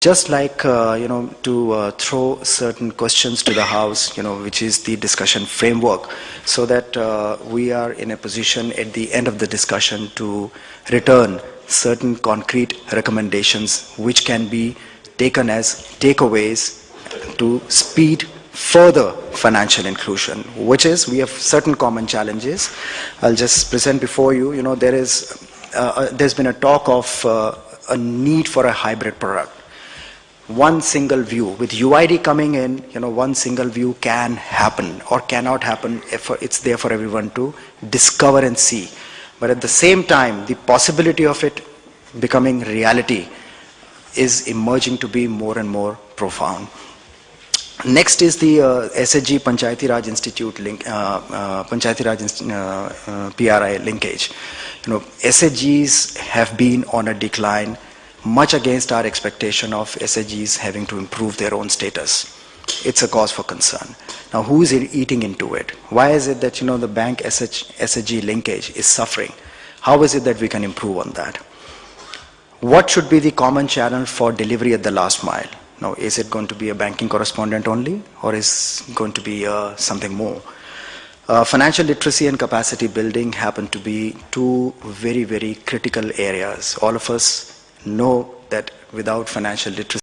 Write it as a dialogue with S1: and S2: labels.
S1: just like to throw certain questions to the house, which is the discussion framework, so that we are in a position at the end of the discussion to return certain concrete recommendations which can be taken as takeaways to speed further financial inclusion, which is we have certain common challenges. I'll just present before you. There's been a talk of a need for a hybrid product. One single view with UID coming in, one single view can happen or cannot happen if it's there for everyone to discover and see. But at the same time, the possibility of it becoming reality is emerging to be more and more profound. Next is the SHG Panchayati Raj Institute link, Panchayati Raj PRI linkage. SHGs have been on a decline, much against our expectation of SHGs having to improve their own status. It's a cause for concern. Now, who is eating into it? Why is it that the bank SHG linkage is suffering? How is it that we can improve on that? What should be the common channel for delivery at the last mile? Now, is it going to be a banking correspondent only, or is it going to be something more? Financial literacy and capacity building happen to be two very, very critical areas. All of us know that without financial literacy,